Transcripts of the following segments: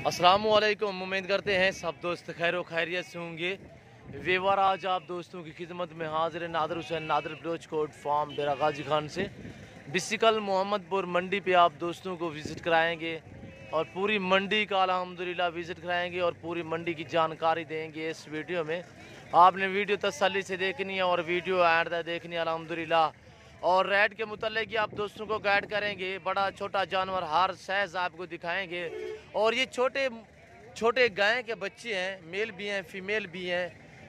अस्सलामुअलैकुम। उम्मीद करते हैं सब दोस्त खैर खैरियत से होंगे। वेवर आज आप दोस्तों की खिदमत में हाजिर है नादर हुसैन नादर बलोच कोट फार्म डेरा गाजी खान से बिसिकल मोहम्मदपुर मंडी पे आप दोस्तों को विज़िट कराएंगे और पूरी मंडी का अल्हम्दुलिल्लाह विज़िट कराएंगे और पूरी मंडी की जानकारी देंगे इस वीडियो में। आपने वीडियो तसल्ली से देखनी है और वीडियो एंड तक देखनी है अल्हम्दुलिल्लाह। और रेट के मुतालिक आप दोस्तों को गाइड करेंगे, बड़ा छोटा जानवर हर साइज आपको दिखाएंगे। और ये छोटे छोटे गाय के बच्चे हैं, मेल भी हैं फीमेल भी हैं,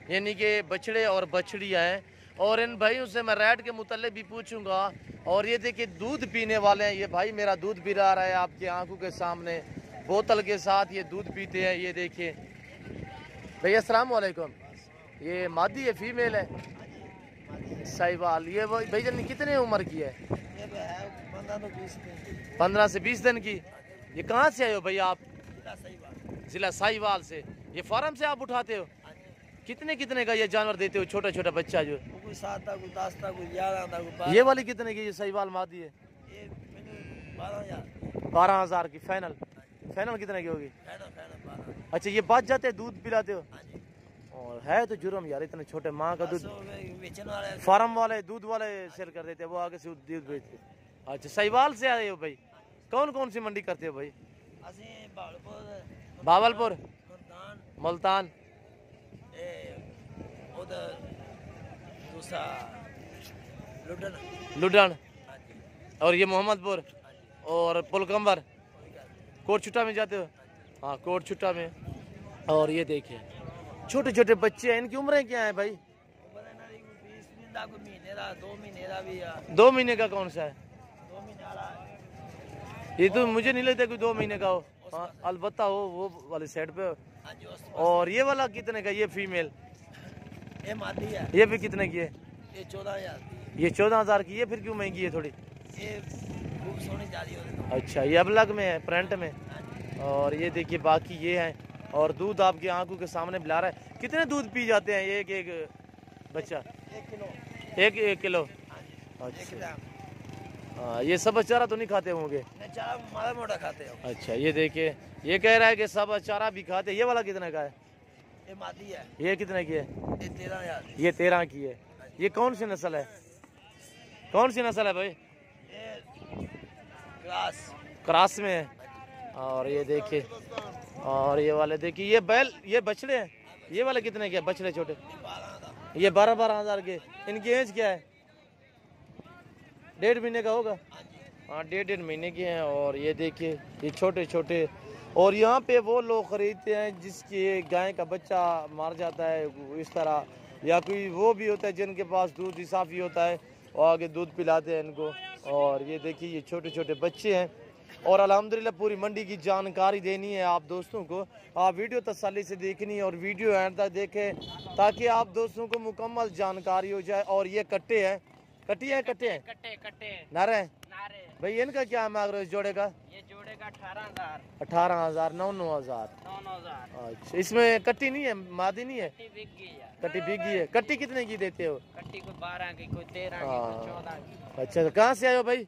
यानी कि बछड़े और बछड़ियाँ हैं। और इन भाइयों से मैं रेट के मुतालिक भी पूछूंगा। और ये देखिए दूध पीने वाले हैं, ये भाई मेरा दूध पिला रहा है आपकी आंखों के सामने, बोतल के साथ ये दूध पीते हैं। ये देखिए भैया अस्सलाम वालेकुम, ये मादी है फीमेल है? साहिवाल। ये भाई जान कितने उम्र की है? 15 से 20 दिन की। ये कहाँ से आए हो भैया आप? जिला साहिवाल से। ये फार्म से आप उठाते हो? कितने कितने का ये जानवर देते हो? छोटा छोटा बच्चा जो 7 तक 10 तक 11 तक। ये वाली कितने की? ये साहिवाल मादी है 12,000 की। फाइनल फाइनल कितने की होगी? अच्छा, ये बच जाते हैं, दूध पिलाते हो? और है तो जुर्म यार, इतने छोटे माँ का दूध फार्म वाले दूध वाले सेल कर देते हैं, वो आगे से दूध बेचते। अच्छा, साहिवाल से आए हो भाई? कौन कौन सी मंडी करते हो भाई? भावलपुर, मुल्तान, लुडन, और ये मोहम्मदपुर और पुलकम्बर कोट छुट्टा में जाते हो? हाँ, कोट छुट्टा में। और ये देखिए छोटे छोटे बच्चे हैं, इनकी उम्रें क्या है भाई? 2 महीने का कौन सा है? ये तो मुझे नहीं लगता कि 2 महीने का हो। हाँ, अलबत्ता हो वो वाले साइड पे। और ये वाला कितने का? ये फीमेल ये मादी है। ये भी कितने की है? ये 14,000। ये 14,000 की। ये फिर क्यों महंगी है थोड़ी? ये खूब सोने जा रही है। अच्छा, ये अलग में है, प्रिंट में। और ये देखिए बाकी ये है। और दूध आपकी आंखों के सामने पिला रहा है। कितने दूध पी जाते हैं एक एक बच्चा? 1 किलो। 1 किलो। अच्छा, हाँ, ये सब चारा तो नहीं खाते होंगे? चारा माड़ा मोटा खाते हो। अच्छा, ये देखिए ये कह रहा है कि सब चारा भी खाते। ये वाला कितने का है? ये मादी है। ये कितने की है? ये 13,000। ये 13 की है। ये कौन सी नस्ल है? कौन सी नस्ल है भाई? ये क्रास में है। और ये देखिए, और ये वाले देखिए ये बैल, ये बछड़े हैं। ये वाले कितने के? बछड़े छोटे ये 12,000 के। इनकी एज क्या है? 1.5 महीने का होगा। हाँ, 1.5 महीने के हैं। और ये देखिए ये छोटे छोटे। और यहाँ पे वो लोग खरीदते हैं जिसकी गाय का बच्चा मार जाता है इस तरह, या कोई वो भी होता है जिनके पास दूध इसाफी होता है, और आगे दूध पिलाते हैं इनको। और ये देखिए ये छोटे छोटे बच्चे हैं। और अल्हम्दुलिल्लाह पूरी मंडी की जानकारी देनी है आप दोस्तों को। आप वीडियो तसल्ली से देखनी है और वीडियो एंड तक देखें ताकि आप दोस्तों को मुकम्मल जानकारी हो जाए। और ये कट्टे हैं, कट्टी हैं, कट्टे हैं, कट्टे नारे हैं भाई। इनका क्या मांग रहे हो इस जोड़े का? ये जोड़े का 18,000। 18,000, 9,000। अच्छा, इसमें कट्टी नहीं है, मादी नहीं है? कट्टी बिक गई है। कट्टी कितने की देते हो? कट्टी को 12 की, कोई 13 की, कोई 14 की। अच्छा, तो कहाँ से आए हो भाई? ये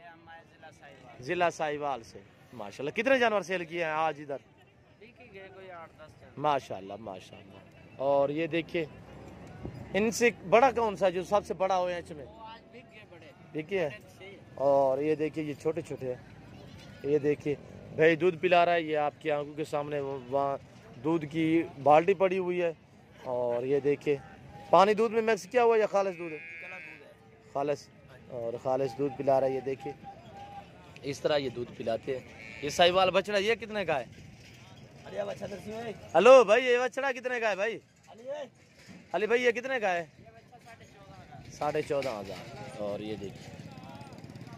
हमारे जिला साहिवाल से। माशाल्लाह, कितने जानवर सेल किए हैं आज इधर? कोई 8-10। माशाल्लाह माशाल्लाह। और ये देखिए इनसे बड़ा कौन सा जो सबसे बड़ा हो इसमें? देखिए है। और ये देखिए ये छोटे छोटे हैं। ये देखिए भाई दूध पिला रहा है, ये आपकी आंखों के सामने वहाँ दूध की बाल्टी पड़ी हुई है। और ये देखिए पानी दूध में मिक्स किया हुआ या खालिस दूध है? खालिस। और खालिस दूध पिला रहा है। ये देखिए इस तरह ये दूध पिलाते हैं। ये साहिवाल बछड़ा ये कितने का है? हेलो भाई, ये बछड़ा कितने का है भाई? अली भाई ये कितने का है? 14,500। और ये देखिए,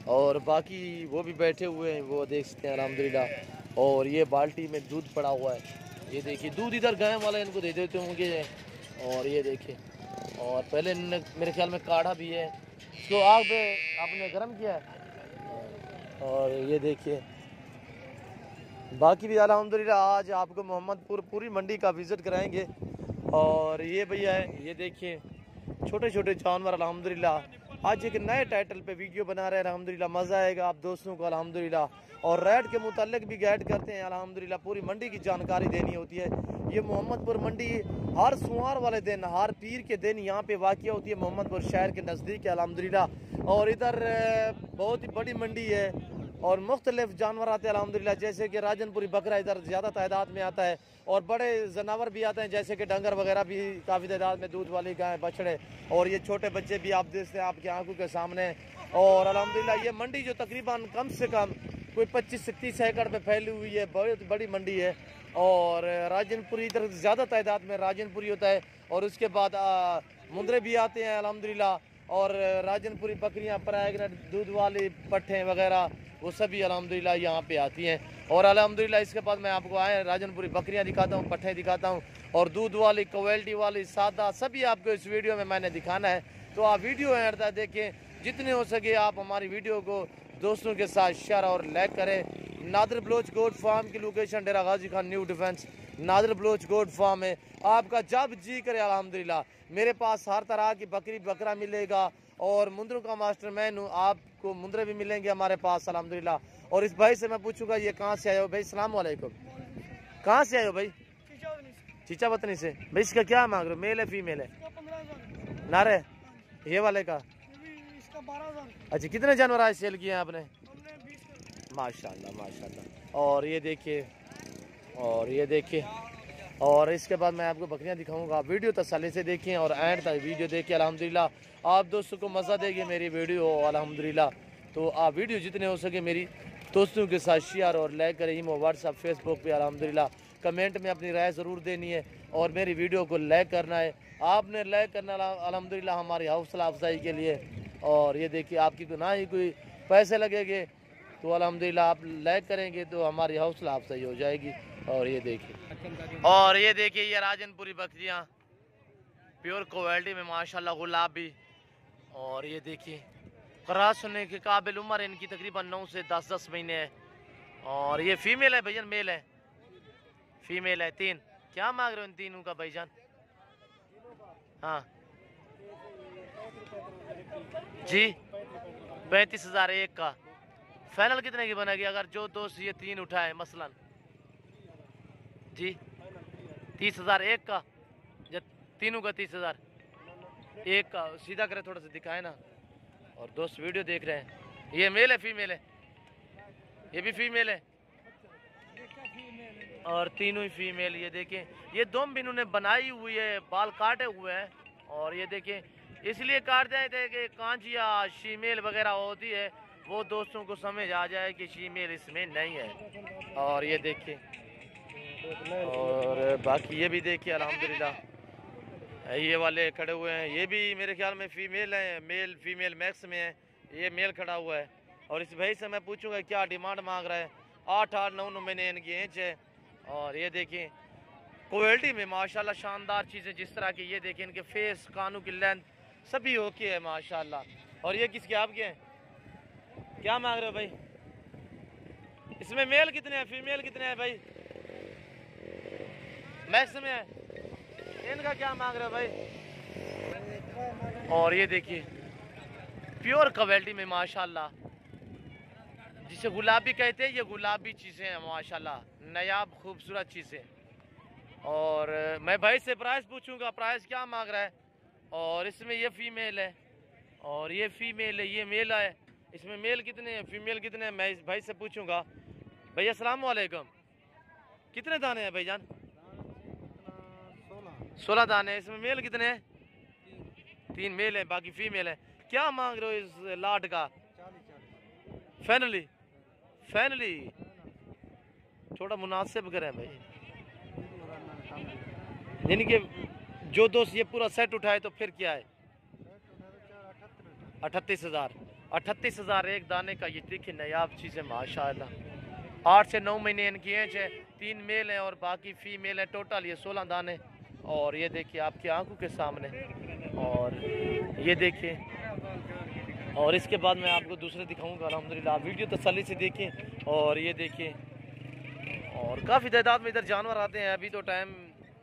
और बाकी वो भी बैठे हुए हैं, वो देख सकते हैं अल्हम्दुलिल्लाह। और ये बाल्टी में दूध पड़ा हुआ है। ये देखिए दूध इधर गाय वाला इनको दे देते होंगे। और ये देखिए, और पहले मेरे ख्याल में काढ़ा भी है, इसको आग पे आपने गर्म किया है। और ये देखिए बाकी भी अल्हम्दुलिल्लाह आज आपको मोहम्मदपुर पूरी मंडी का विज़िट कराएंगे। और ये भैया है, ये देखिए छोटे छोटे जानवर अल्हम्दुलिल्लाह आज एक नए टाइटल पे वीडियो बना रहे हैं अल्हम्दुलिल्लाह। मज़ा आएगा आप दोस्तों को अल्हम्दुलिल्लाह। और रेट के मुतालिक भी गाइड करते हैं अल्हम्दुलिल्लाह। पूरी मंडी की जानकारी देनी होती है। ये मोहम्मदपुर मंडी हर सोमवार वाले दिन, हर पीर के दिन यहाँ पे वाक़ होती है, मोहम्मदपुर शहर के नज़दीक है अल्हम्दुलिल्लाह। और इधर बहुत ही बड़ी मंडी है और मुख्तलिफ जानवर आते हैं अल्हम्दुलिल्लाह। जैसे कि राजनपुरी बकरा इधर ज़्यादा तादाद में आता है और बड़े जानवर भी आते हैं जैसे कि डंगर वगैरह भी काफ़ी तादाद में, दूध वाली गाय, बछड़े और ये छोटे बच्चे भी आप देखते हैं आपकी आंखों के सामने। और अल्हम्दुलिल्लाह ये मंडी जो तकरीबन कम से कम कोई 25 से 30 एकड़ में फैली हुई है, बहुत बड़ी मंडी है। और राजनपुरी इधर ज़्यादा तादाद में राजनपुरी होता है और उसके बाद मुंदरे भी आते हैं अल्हम्दुलिल्लाह। और राजनपुरी बकरियाँ, प्रैगनेंट दूध वाली पट्ठें वगैरह वो सभी अल्हम्दुलिल्लाह यहाँ पे आती हैं। और अल्हम्दुलिल्लाह इसके बाद मैं आपको आए राजनपुरी बकरियाँ दिखाता हूँ, पट्ठें दिखाता हूँ और दूध वाली, क्वालिटी वाली, सादा, सभी आपको इस वीडियो में मैंने दिखाना है। तो आप वीडियो एंड तक देखें, जितने हो सके आप हमारी वीडियो को दोस्तों के साथ शेयर और लाइक करें। नादर बलोच गोट फार्म की location Dera Ghazi Khan new defence, Nadar Baloch goat farm है। आपका जब जी करे अल्हम्दुलिल्लाह मेरे पास हर तरह की बकरी बकरा मिलेगा और मुंदरों का मास्टरमैन हूँ, आपको मुंदरे भी मिलेंगे हमारे पास अल्हम्दुलिल्लाह। और इस भाई से मैं पूछूंगा ये कहाँ से आए हो भाई? सलाम वालेकुम। कहाँ से आए हो भाई? चीचा वतनी से। भाई इसका क्या मांग रहे हो, मेल है फीमेल है? नारे ये वाले का इसका 12,000। अच्छा, कितने जानवर आज सेल किए हैं आपने? माशाल्लाह माशाल्लाह। और ये देखिए, और ये देखिए, और इसके बाद मैं आपको बकरियां दिखाऊंगा। आप वीडियो तसल्ली से देखें और एंड तक वीडियो देखिए अल्हम्दुलिल्लाह। आप दोस्तों को मज़ा देगी मेरी वीडियो अल्हम्दुलिल्लाह। तो आप वीडियो जितने हो सके मेरी दोस्तों के साथ शेयर और लाइक करें, ईमो, व्हाट्सअप, फेसबुक पे अल्हम्दुलिल्लाह। कमेंट में अपनी राय ज़रूर देनी है और मेरी वीडियो को लाइक करना है। आपने लाइक करना अल्हम्दुलिल्लाह हमारी हौसला अफजाई के लिए। और ये देखिए आपकी ना ही कोई पैसे लगेंगे तो अल्हम्दुलिल्लाह आप लाइक करेंगे तो हमारी हौसला अफजाई हो जाएगी। और ये देखिए, और ये देखिए ये राजनपुरी बकरियाँ प्योर क्वालिटी में माशाल्लाह, गुलाबी। और ये देखिए क्रॉस होने के काबिल उम्र इनकी तकरीबन 9 से 10 महीने है। और ये फीमेल है भैया, मेल है? फीमेल है। 3 क्या मांग रहे हो इन तीनों का भाईजान? हाँ जी, 35,000 एक का। फाइनल कितने की बनेगी अगर जो दोस्त ये 3 उठाए मसलन? जी 30,000 एक का, या तीनों का 30,000 एक का? सीधा करे थोड़ा सा दिखाए ना। और दोस्त वीडियो देख रहे हैं, ये मेल है फीमेल है? ये भी फीमेल है और तीनों ही फीमेल। ये देखें ये दुम भी इन्होंने बनाई हुई है, बाल काटे हुए हैं। और ये देखें इसलिए काट रहे थे कि कांचिया शीमेल वगैरह होती है, वो दोस्तों को समझ आ जाए कि शीमेल इसमें नहीं है। और ये देखिए, और बाकी ये भी देखिए अल्हम्दुलिल्लाह ये वाले खड़े हुए हैं, ये भी मेरे ख्याल में फीमेल हैं, मेल फीमेल मैक्स में है। ये मेल खड़ा हुआ है। और इस भाई से मैं पूछूंगा क्या डिमांड मांग रहा है। 8-9 महीने इनकी एज है। और ये देखिए क्वालिटी में माशाल्लाह शानदार चीज़ें, जिस तरह की ये देखिए इनके फेस, कानों की लेंथ सभी ओके है माशाल्लाह। और ये किसके आपके हैं? क्या मांग रहे हो भाई? इसमें मेल कितने हैं, फीमेल कितने हैं भाई? मैक्स में है। इनका क्या मांग रहे हो भाई? और ये देखिए प्योर क्वालिटी में माशाल्लाह, जिसे गुलाबी कहते हैं, ये गुलाबी चीज़ें हैं माशाल्लाह, नायाब खूबसूरत चीज़ें। और मैं भाई से प्राइस पूछूंगा, प्राइस क्या मांग रहा है। और इसमें ये फीमेल है और ये फीमेल है, ये मेल है। इसमें मेल कितने हैं, फीमेल कितने हैं, मैं इस भाई से पूछूंगा। भैया अस्सलाम वालेकुम, कितने दाने हैं भाईजान? 16 दाने। इसमें मेल कितने हैं? 3 मेल है, बाकी फीमेल है। क्या मांग रहे हो इस लाट का? 40। फाइनली थोड़ा मुनासिब करें भाई, यानी कि जो दोस्त ये पूरा सेट उठाए तो फिर क्या है? 38,000। 38,000 एक दाने का। ये देखिए नायाब चीज़ है माशाल्लाह। 8 से 9 महीने इनकी एज है। 3 मेल हैं और बाकी फीमेल है। टोटल ये 16 दाने। और ये देखिए आपकी आंखों के सामने। और ये देखिए, और इसके बाद मैं आपको दूसरे दिखाऊंगा अल्हम्दुलिल्लाह। वीडियो तसल्ली से देखें। और ये देखिए, और काफ़ी तादाद में इधर जानवर आते हैं। अभी तो टाइम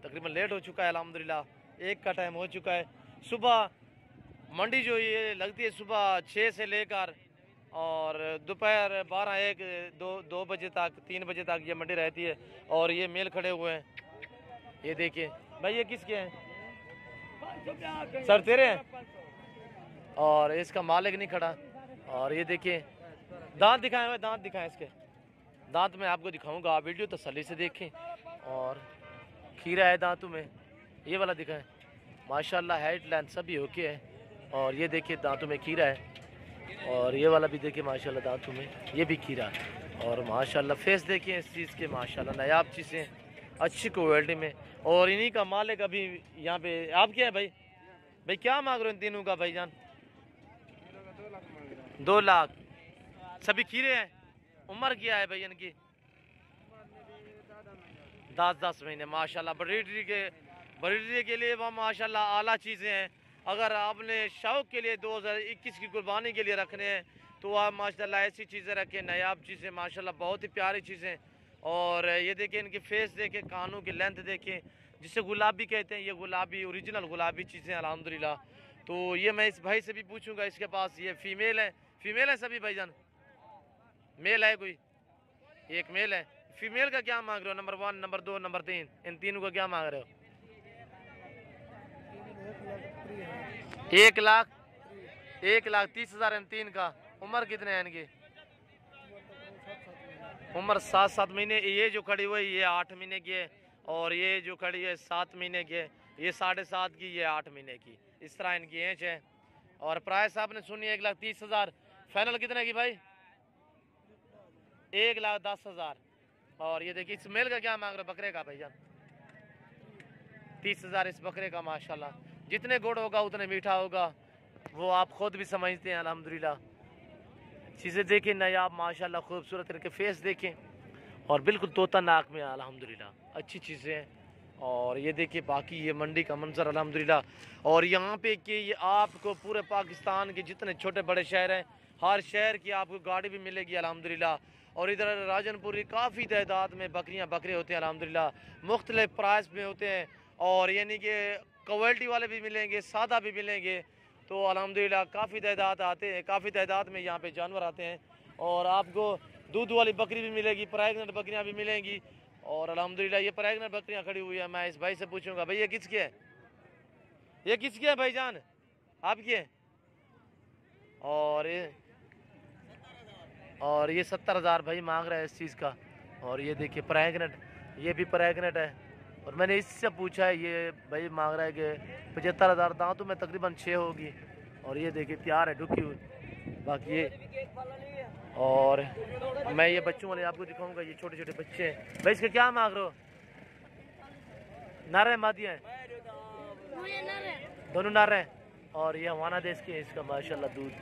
तकरीबन लेट हो चुका है अल्हम्दुलिल्लाह, 1 का टाइम हो चुका है। सुबह मंडी जो ये लगती है सुबह 6 से लेकर और दोपहर 12, 1, 2 बजे तक, 3 बजे तक ये मंडी रहती है। और ये मेल खड़े हुए हैं, ये देखिए भाई। ये किसके हैं सर? तेरे हैं। और इसका मालिक नहीं खड़ा। और ये देखिए दांत दिखाएं भाई, दांत दिखाएं इसके। दांत मैं आपको दिखाऊंगा, आप वीडियो तसल्ली से देखें। और खीरा है दांतों में, ये वाला दिखाएं। माशाल्लाह हाइट लेंथ सभी ओके है। और ये देखिए दांतों में खीरा है। और ये वाला भी देखिए माशाल्लाह दांतों में ये भी खीरा है। और माशाल्लाह फेस देखिए इस चीज़ के, माशाल्लाह नायाब चीज़ें, अच्छी क्वालिटी में। और इन्हीं का मालिक अभी यहाँ पे। आप क्या है भाई? भाई क्या मांग रहे हो इन तीनों का भाईजान? 2 लाख। सभी खीरे हैं। उम्र क्या है भाई इनकी? 10 महीने। माशाल्लाह ब्रीडरी के लिए वह माशाल्लाह आला चीज़ें हैं। अगर आपने शौक के लिए 2021 की कुर्बानी के लिए रखने हैं तो आप माशाल्लाह ऐसी चीज़ें रखें, नायाब चीज़ें, माशाल्लाह बहुत ही प्यारी चीज़ें। और ये देखें इनकी फेस देखें, कानों की लेंथ देखें, जिसे गुलाबी कहते हैं। ये गुलाबी ओरिजिनल गुलाबी चीज़ें अल्हम्दुलिल्लाह। तो ये मैं इस भाई से भी पूछूंगा, इसके पास ये फीमेल है। फीमेल है सभी भाईजान? मेल है कोई? एक मेल है। फीमेल का क्या मांग रहे हो? नंबर 1, नंबर 2, नंबर 3, इन तीनों का क्या मांग रहे हो? 1,30,000 इन 3 का। उम्र कितने हैं इनकी? उम्र 7 महीने। ये जो खड़ी हुई ये 8 महीने की है। और ये जो खड़ी है 7 महीने की है। ये 7.5 की, ये 8 महीने की। इस तरह इनकी एज है। और प्राइस आपने सुनी 1,30,000। फाइनल कितने की भाई? 1,10,000। और ये देखिए इस मेल का क्या मांग रहे हो बकरे का भाईजान? 30,000 इस बकरे का। माशाल्लाह जितने गुड़ होगा उतने मीठा होगा, वो आप खुद भी समझते हैं अल्हम्दुलिल्लाह। चीज़ें देखें नायाब, माशाल्लाह खूबसूरत इनके फेस देखें। और बिल्कुल तोता नाक में अल्हम्दुलिल्लाह, अच्छी चीज़ें हैं। और ये देखिए बाकी ये मंडी का मंजर अल्हम्दुलिल्लाह। और यहाँ पे कि ये आपको पूरे पाकिस्तान के जितने छोटे बड़े शहर हैं, हर शहर की आपको गाड़ी भी मिलेगी अल्हम्दुलिल्लाह। और इधर राजनपुरी काफ़ी तादाद में बकरे होते हैं अल्हम्दुलिल्लाह, मुख्तलिफ प्राइस में होते हैं। और यानी कि क्वालिटी वाले भी मिलेंगे, सादा भी मिलेंगे। तो अल्हम्दुलिल्लाह काफ़ी तादाद आते हैं, काफ़ी तादाद में यहाँ पे जानवर आते हैं। और आपको दूध वाली बकरी भी मिलेगी, प्रेग्नेंट बकरियाँ भी मिलेंगी। और अल्हम्दुलिल्लाह ये प्रेग्नेंट बकरियाँ खड़ी हुई है। मैं इस भाई से पूछूंगा, भाई ये किसकी है? ये किसकी है भाईजान? आपकी है? और ये 70,000 भाई मांग रहा है इस चीज़ का। और ये देखिए प्रेग्नेंट, ये भी प्रेग्नेंट है। और मैंने इससे पूछा है, ये भाई मांग रहा है कि 75,000 दांतों में तकरीबन 6 होगी। और ये देखिए तैयार है ढुकी हुई। बाकी ये और मैं ये बच्चों वाले आपको दिखाऊंगा, ये छोटे छोटे बच्चे हैं। भाई इसके क्या मांग रहे हो? नर है मादिया है? दोनों नर हैं। और ये हवाना देश के, इसका माशाल्लाह दूध।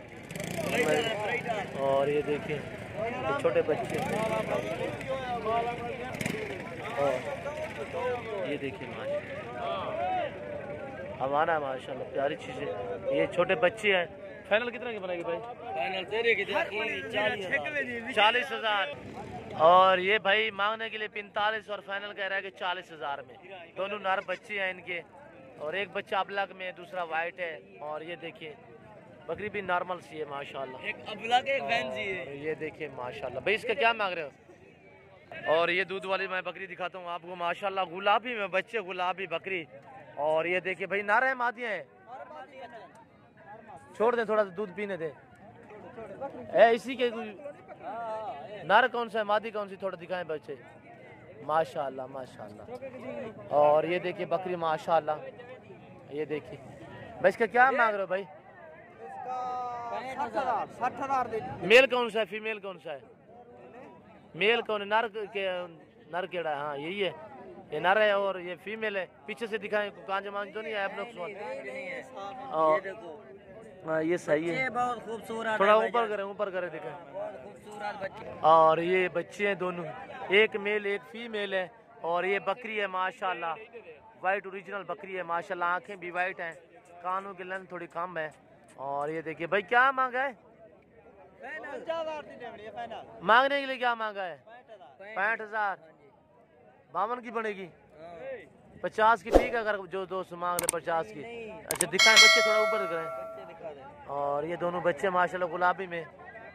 और ये देखिए ये छोटे बच्चे। और ये देखिए माशाल्लाह हवाना, माशाल्लाह प्यारी चीज़ें। ये छोटे बच्चे हैं। फाइनल कितना की बनाएगी भाई? फाइनल तेरे की 40,000। और ये भाई मांगने के लिए 45 और फाइनल कह रहा है कि 40,000 में। दोनों नर बच्चे हैं इनके। और एक बच्चा अबलग में, दूसरा वाइट है। और ये देखिए बकरी भी नॉर्मल सी है माशाल्लाह, एक अबलग एक फैंसी है। ये देखिए माशाल्लाह। भाई इसका क्या मांग रहे हो? और ये दूध वाली मैं बकरी दिखाता हूँ आपको, माशाल्लाह गुलाबी में बच्चे, गुलाबी बकरी। और ये देखिए भाई नर है मादिया है? छोड़ दे, थोड़ा सा दूध पीने दे। इसी के नर कौन सा है, मादी कौन सी? थोड़ा दिखाएं बच्चे। माशाल्लाह माशाल्लाह। और ये देखिए बकरी माशाल्लाह। ये देखिए भाई इसका क्या मांग रहे हो भाई? 60,000। मेल कौन सा है, फीमेल कौन सा है? मेल कौन है? नर केड़ा है? हाँ यही है, ये नर है और ये फीमेल है। पीछे से दिखाएं, कांजा मांझ तो नहीं है आप लोग? हाँ ये सही है, बहुत खूबसूरत। थोड़ा ऊपर करे दिखाएं। खूबसूरत बच्चे। और ये बच्चे हैं दोनों, एक मेल एक फीमेल है। और ये बकरी है माशाल्लाह, वाइट ओरिजिनल बकरी है माशाल्लाह। आंखें भी वाइट हैं, कानों की लेंथ थोड़ी कम है। और ये देखिए भाई क्या मांगा है? मांगने के लिए क्या मांगा है? 65,000। 52 की बनेगी? 50 की ठीक है, अगर जो दोस्त मांग रहे 50 की। अच्छा दिखाएं बच्चे, थोड़ा ऊपर करें। और ये दोनों बच्चे माशाल्लाह गुलाबी में।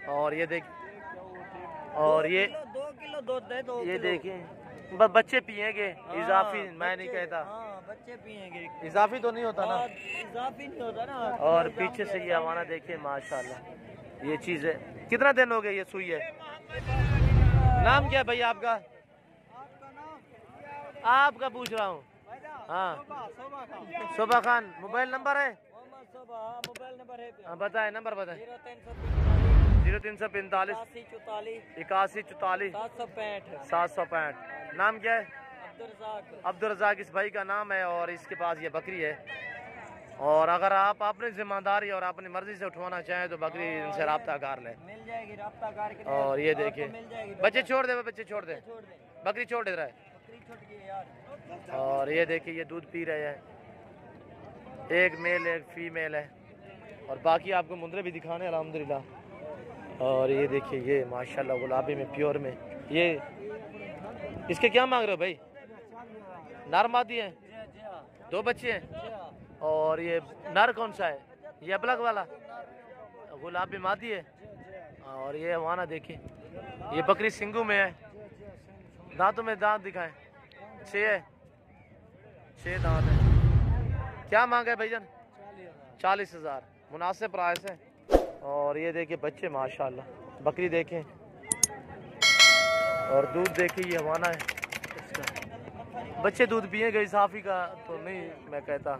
और ये देख, और ये 2 किलो दूध दे दो। ये देखिए बच्चे पिएंगे, इजाफी मैं नहीं कहता। बच्चे पिएंगे, इजाफी तो नहीं होता ना, इजाफी नहीं होता ना। और पीछे से ये हमारा देखिए माशाल्लाह ये चीज़ है। कितना दिन हो गया ये सुई है? नाम क्या है भैया आपका? आपका पूछ रहा हूँ। हाँ शोभा खान। मोबाइल नंबर है? मोबाइल नंबर है, बताए नंबर बताए। 0345 8144 765। नाम क्या है? अब्दुल रज़ाक इस भाई का नाम है। और इसके पास ये बकरी है। और अगर आप अपनी जिम्मेदारी और अपनी मर्जी से उठवाना चाहें तो बकरी इनसे रब्ता कर लें, मिल जाएगी, रब्ता करके। और ये देखिए बच्चे छोड़ दे, बच्चे छोड़ दे, बकरी छोड़ दे रहा है। और ये देखिए ये दूध पी रहे हैं, एक मेल एक फीमेल है। और बाकी आपको मुंदरे भी दिखाने अल्हम्दुलिल्लाह। और ये देखिए ये माशाल्लाह गुलाबी में प्योर में। ये इसके क्या मांग रहे हो भाई? नर मादी है? 2 बच्चे हैं। और ये नर कौन सा है? ये अबलग वाला गुलाबी मादी है। और ये हमारा देखिए ये बकरी सिंगू में है। दांतों में दांत दिखाएं, 6 है, 6 दांत है। क्या मांगा है भाईजान? 40,000 मुनासिब प्राइस है। और ये देखिए बच्चे माशाल्लाह, बकरी देखें और दूध देखिए ये हमारा है इसका। बच्चे दूध पिएंगे, इसाफी का तो नहीं मैं कहता।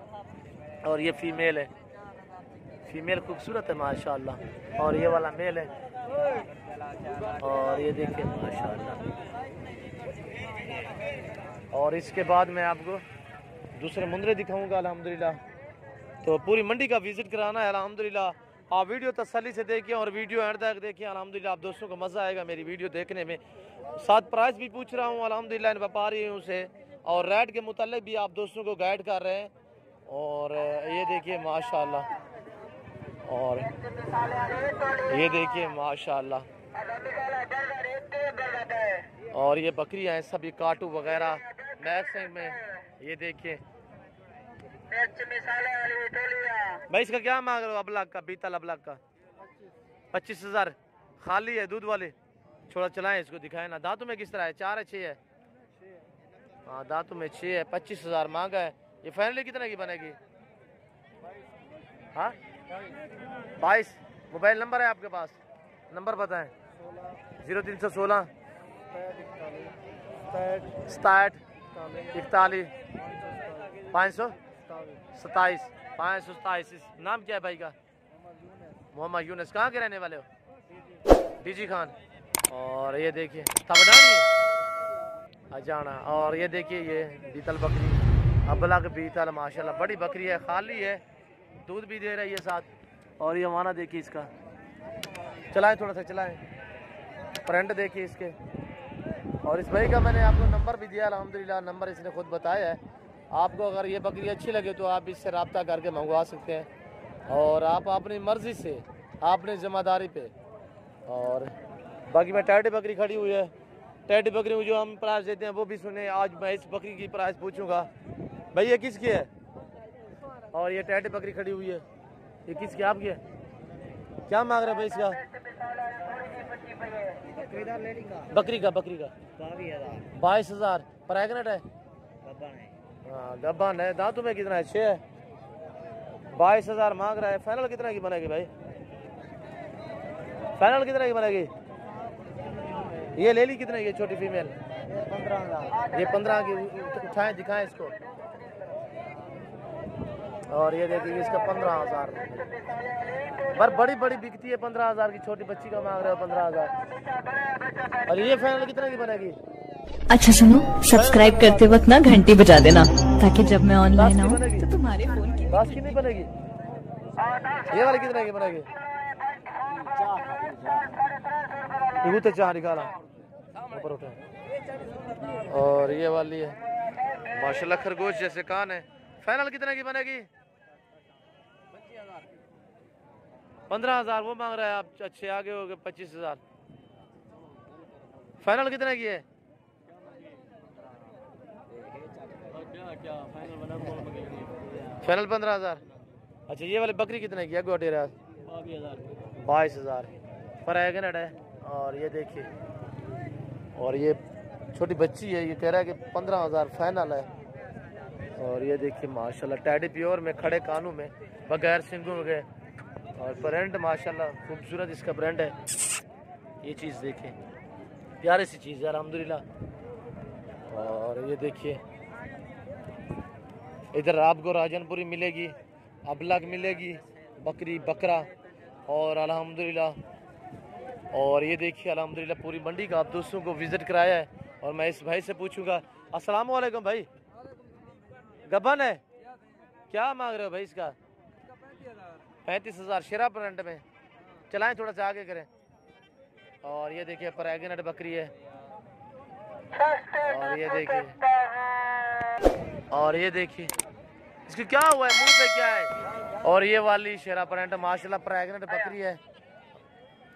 और ये फीमेल है, फीमेल खूबसूरत है माशाल्लाह। और ये वाला मेल है। और ये देखिए माशाल्लाह। और इसके बाद मैं आपको दूसरे मुंदरे दिखाऊंगा अल्हम्दुलिल्लाह। तो पूरी मंडी का विजिट कराना है अल्हम्दुलिल्लाह। आप वीडियो तसल्ली से देखिए और वीडियो एंड तक देखिए अल्हम्दुलिल्लाह। आप दोस्तों को मज़ा आएगा मेरी वीडियो देखने में। साथ प्राइस भी पूछ रहा हूँ अल्हम्दुलिल्लाह इन व्यापारियों से, और रेट के मुतालिक भी आप दोस्तों को गाइड कर रहे हैं। और ये देखिए माशाल्लाह, और ये देखिए माशाल्लाह। और ये बकरियां हैं सभी काटू वगैरह मैक्सिम में। ये देखिए भाई इसका क्या मांग रहे हो? अबलग का, बीतल अबलग का 25,000 खाली है दूध वाले। थोड़ा चलाएं इसको, दिखाए ना। दांतों में किस तरह है? 4 है 6 है? हाँ दांतों में 6 है। 25,000 मांगा है। ये फाइनली कितने की बनेगी? हाँ 22। मोबाइल नंबर है आपके पास? नंबर बताएं। 0316 67 41 527 527। नाम क्या है भाई का? मोहम्मद यूनुस। कहाँ के रहने वाले हो? डीजी खान। और ये देखिए तबडानी अजाना। और ये देखिए ये बीतल बकरी, अबलग बीतल माशाल्लाह बड़ी बकरी है, खाली है, दूध भी दे रही है साथ। और ये हमारा देखिए इसका, चलाएं थोड़ा सा चलाएं, प्रिंट देखिए इसके। और इस भाई का मैंने आपको नंबर भी दिया अल्हम्दुलिल्लाह, नंबर इसने खुद बताया है। आपको अगर ये बकरी अच्छी लगे तो आप इससे रब्ता करके मंगवा सकते हैं, और आप अपनी मर्ज़ी से, अपनी ज़िम्मेदारी पे। और बाकी मैं टैडी बकरी खड़ी हुई है, टैडी बकरी में जो हम प्राइस देते हैं वो भी सुने। आज मैं इस बकरी की प्राइस पूछूंगा। भाई ये किसकी है? और ये टैडी बकरी खड़ी हुई है, ये किसकी? आपकी है? क्या मांग रहे भाई इसका? बकरी का 22,000। प्रेग्नेंट है? हाँ गब्बान है। दांतों में कितना है? 6 है। 22,000 मांग रहा है। फाइनल कितना की बनेगी भाई? फाइनल कितना की बनेगी? ये ले ली कितने की? छोटी फीमेल 15,000। ये 15 की उठाएं, दिखाएं इसको। और ये देखिए इसका 15,000। पर बड़ी बड़ी बिकती है 15,000 की, छोटी बच्ची का मांग रहे हो 15,000। और ये फाइनल कितने की बनेगी? अच्छा सुनो, सब्सक्राइब करते वक्त ना घंटी बजा देना, ताकि जब मैं ऑनलाइन आऊँ तो तुम्हारे फोन की 10 की नहीं बनेगी। ये वाली कितने की बनेगी? तो 4 निकाला ऊपर उठे। और ये वाली है माशाल्लाह खरगोश जैसे कान है। फाइनल कितने की बनेगी? 15,000 वो मांग रहा है। आप अच्छे आगे हो गए। 25,000 फाइनल कितने की है? फाइनल 15,000। अच्छा ये वाली बकरी कितने की है गोटेरा? 22,000 प्रेग्नेंट है। और ये देखिए, और ये छोटी बच्ची है, ये कह रहा है कि 15,000 फाइनल है। और ये देखिए माशाल्लाह टैडी प्योर में, खड़े कानों में, बगैर सिंगों के, और प्रिंट माशाल्लाह खूबसूरत इसका प्रिंट है। ये चीज़ देखें, प्यारी सी चीज़ है अल्हम्दुलिल्लाह। और ये देखिए इधर आपको राजनपुरी मिलेगी, अबलग मिलेगी, बकरी बकरा, और अल्हम्दुलिल्लाह। और ये देखिए अल्हम्दुलिल्लाह पूरी मंडी का आप दोस्तों को विज़िट कराया है। और मैं इस भाई से पूछूंगा, अस्सलाम वालेकुम भाई, गबन है क्या मांग रहे हो भाई इसका? 35,000 शेरा प्रिंट में। चलाएं थोड़ा सा आगे करें। और ये देखिए प्रेग्नेंट बकरी है। और ये देखिए, और ये देखिए इसकी क्या हुआ है, मुंह पे क्या है? और ये वाली शेरा प्रिंट माशाल्लाह प्रेग्नेंट बकरी है,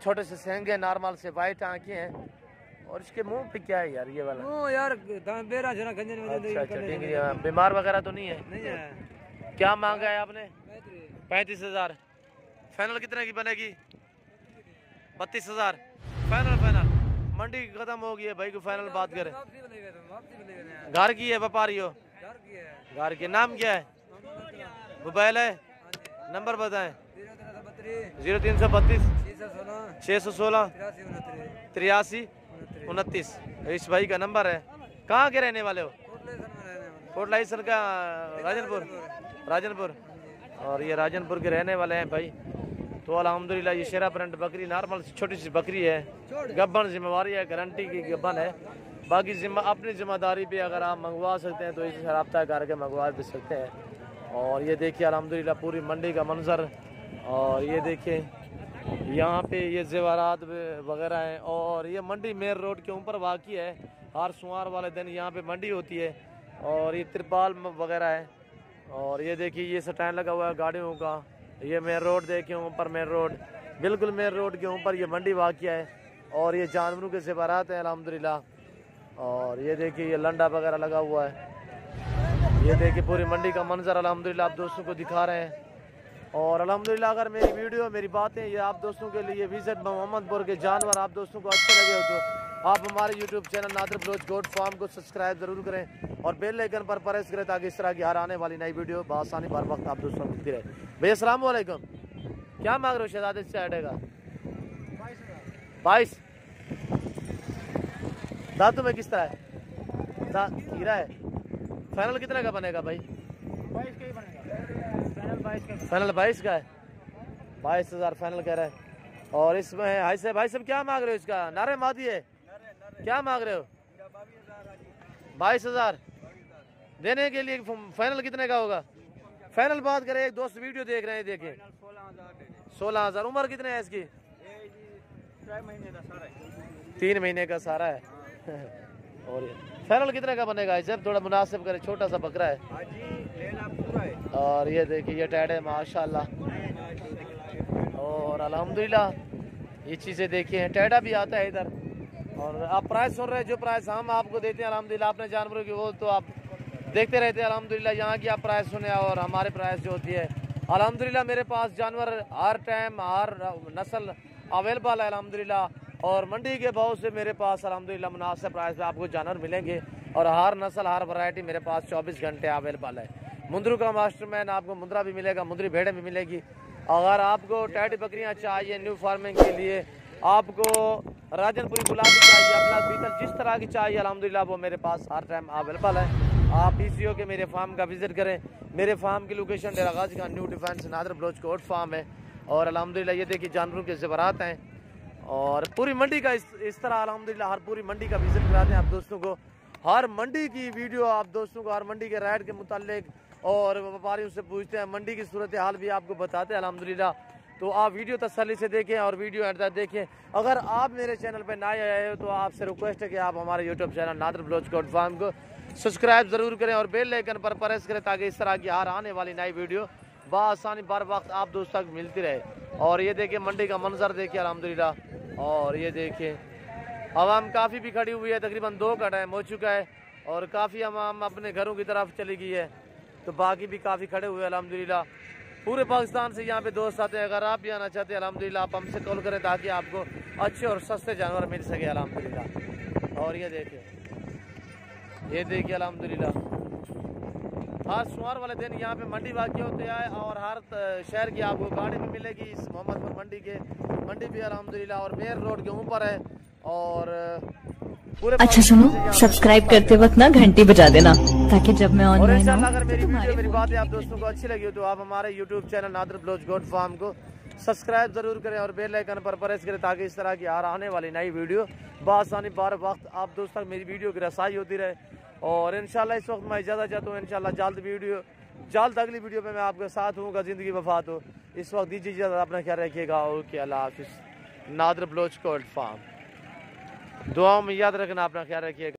छोटे से सेंगे, नॉर्मल से वाइट आंखें हैं। और इसके मुंह पे क्या है यार ये वाला? यार बेरा जना गंजन में अच्छा अच्छा ठीक है, बीमार वगैरह तो नहीं है? नहीं है। क्या मांगा है आपने? 35,000। फाइनल कितने की बनेगी? 32,000 फाइनल। फाइनल मंडी खत्म हो गई है भाई को फाइनल बात करें। घर की है, व्यापारी हो? घर के नाम क्या है? मोबाइल है, नंबर बताएं। 0332 616 83 29। इस भाई का नंबर है। कहाँ के रहने वाले हो? कोट लाइसन का राजनपुर। राजनपुर। और ये राजनपुर के रहने वाले हैं भाई। तो अल्हम्दुलिल्लाह ये शेरा प्रिंट बकरी नॉर्मल छोटी सी बकरी है, गब्बन जिम्मेवारी है, गारंटी की गब्बन है। बाकी अपनी जिम्मेदारी पे अगर आप मंगवा सकते हैं तो इससे रब्ता करके मंगवा भी सकते हैं। और ये देखिए अल्हम्दुलिल्लाह पूरी मंडी का मंजर। और ये देखिए यहाँ पे ये जेवरात वगैरह हैं। और ये मंडी मेन रोड के ऊपर वाक़ई है। हर सोमवार वाले दिन यहाँ पे मंडी होती है। और ये तिरपाल वगैरह है। और ये देखिए ये स्टैंड लगा हुआ है गाड़ियों का। ये मेन रोड देखिए ऊपर, मेन रोड, बिल्कुल मेन रोड के ऊपर ये मंडी वाक़ई है। और ये जानवरों के जेवरात हैं अल्हम्दुलिल्लाह। और ये देखिए ये लंडा वगैरह लगा हुआ है। ये देखिए पूरी मंडी का मंजर अल्हम्दुलिल्लाह आप दोस्तों को दिखा रहे हैं। और अल्हम्दुलिल्लाह अगर मेरी वीडियो, मेरी बातें ये आप दोस्तों के लिए विजिट मोहम्मदपुर के जानवर आप दोस्तों को अच्छे लगे हो तो आप हमारे YouTube channel Nadir Baloch goat farm को सब्सक्राइब जरूर करें और बेल आइकन पर प्रेस करें ताकि इस तरह की हर आने वाली नई वीडियो बआसानी बर वक्त आप दोस्तों को मिलती रहे। भैया अस्सलाम वालेकुम, क्या मांग रहे हो शहजादे से हटेगा? 22 दांतों में किस तरह है? हीरा है। फाइनल कितने का बनेगा भाई? 22 का ही बनेगा। फाइनल 22 का है। 22,000 फाइनल कह रहा है। और इसमें है भाई साहब क्या मांग रहे हो इसका? नारे मादी है, क्या मांग रहे हो? 22,000 देने के लिए फाइनल कितने का होगा? फाइनल बात करें, एक दोस्त वीडियो देख रहे हैं, देखें 16,000। उम्र कितने है इसकी? 3 महीने का सारा है। और फाइनल कितने का बनेगा? जब थोड़ा मुनासिब करे, छोटा सा बकरा है। और ये देखिए ये टैड है माशाल्लाह। और अल्हम्दुलिल्लाह ये चीज़ें देखिए, टैडा भी आता है इधर। और आप प्राइस सुन रहे हैं, जो प्राइस हम आपको देते हैं अल्हम्दुलिल्लाह अपने जानवरों की, वो तो आप देखते रहते हैं अल्हम्दुलिल्लाह। यहाँ की आप प्राइस सुने और हमारे प्राइस जो होती है अल्हम्दुलिल्लाह। मेरे पास जानवर हर टाइम हर नस्ल अवेलेबल है अल्हम्दुलिल्लाह। और मंडी के भाव से मेरे पास अल्हम्दुलिल्लाह मुनासिब प्राइस पे आपको जानवर मिलेंगे। और हर नस्ल हर वैरायटी मेरे पास 24 घंटे अवेलेबल है। मुंद्रू का मास्टरमैन आपको मुंद्रा भी मिलेगा, मुंद्री भेड़ें भी मिलेगी। अगर आपको टैडी बकरियां चाहिए न्यू फार्मिंग के लिए, आपको राजनपुरी गुलाबी चाहिए, अपना पीतल जिस तरह की चाहिए अल्हम्दुलिल्लाह वो मेरे पास हर टाइम अवेलेबल है। आप PCO के मेरे फार्म का विजिट करें। मेरे फार्म की location Dera Ghazi Khan new defence Nadir Baloch goat farm है। और अल्हम्दुलिल्लाह ये देखिए जानवरों के ज़ेवरात हैं। और पूरी मंडी का इस तरह अल्हम्दुलिल्लाह हर पूरी मंडी का विजिट कराते हैं आप दोस्तों को। हर मंडी की वीडियो आप दोस्तों को, हर मंडी के रेट के मुतालिक और व्यापारियों से पूछते हैं, मंडी की सूरत हाल भी आपको बताते हैं अल्हम्दुलिल्लाह। तो आप वीडियो तसल्ली से देखें और वीडियो एंड तक देखें। अगर आप मेरे चैनल पर नए आए हो तो आपसे रिक्वेस्ट है कि आप हमारे YouTube channel Nadir Baloch goat farm को सब्सक्राइब ज़रूर करें और बेल आइकन पर प्रेस करें ताकि इस तरह की हर आने वाली नई वीडियो बआसानी बर वक्त आप दोस्तों तक मिलती रहे। और ये देखिए मंडी का मंजर देखिए अल्हम्दुलिल्लाह। और ये देखिए आवाम काफ़ी भी खड़ी हुई है, तकरीबन 2 का टाइम हो चुका है और काफ़ी आवाम अपने घरों की तरफ चली गई है। तो बाकी भी काफ़ी खड़े हुए अल्हम्दुलिल्लाह। पूरे पाकिस्तान से यहाँ पे दोस्त आते हैं। अगर आप भी आना चाहते हैं अल्हम्दुलिल्लाह आप हमसे कॉल करें ताकि आपको अच्छे और सस्ते जानवर मिल सके अल्हम्दुलिल्लाह। और ये देखिए अल्हम्दुलिल्लाह हर सोमवार वाले दिन यहाँ पे मंडी वाक़ई होते हैं और हर शहर की आपको गाड़ी भी मिलेगी इस मोहम्मदपुर मंडी भी अल्हम्दुलिल्लाह और मेन रोड के ऊपर है। और पूरे अच्छा सुनो, सब्सक्राइब करते वक्त ना घंटी बजा देना ताकि जब मैं और ऑनलाइन इंशाल्लाह आऊँ अगर मेरी तो वीडियो तुम्हारे मेरी फोन बातें पे आप दोस्तों को अच्छी लगी हो तो आप हमारे YouTube channel Nadir Baloch goat farm को सब्सक्राइब जरूर करें और बेल आइकन पर प्रेस करें ताकि इस तरह की आने वाली नई वीडियो बआसानी बार वक्त आप दोस्तों तक मेरी वीडियो की रसाई होती रहे। और इंशाल्लाह इस वक्त मैं इजाज़त चाहता हूँ, इंशाल्लाह जल्द अगली वीडियो में मैं आपके साथ हूँ। ज़िंदगी वफात हो। इस वक्त दीजिए इजाज़त, अपना ख्याल रखिएगा। ओके, अल्लाह हाफिज़। नादर ब्लोच गोट फार्म, दुआओं में याद रखना, अपना ख्याल रखिएगा।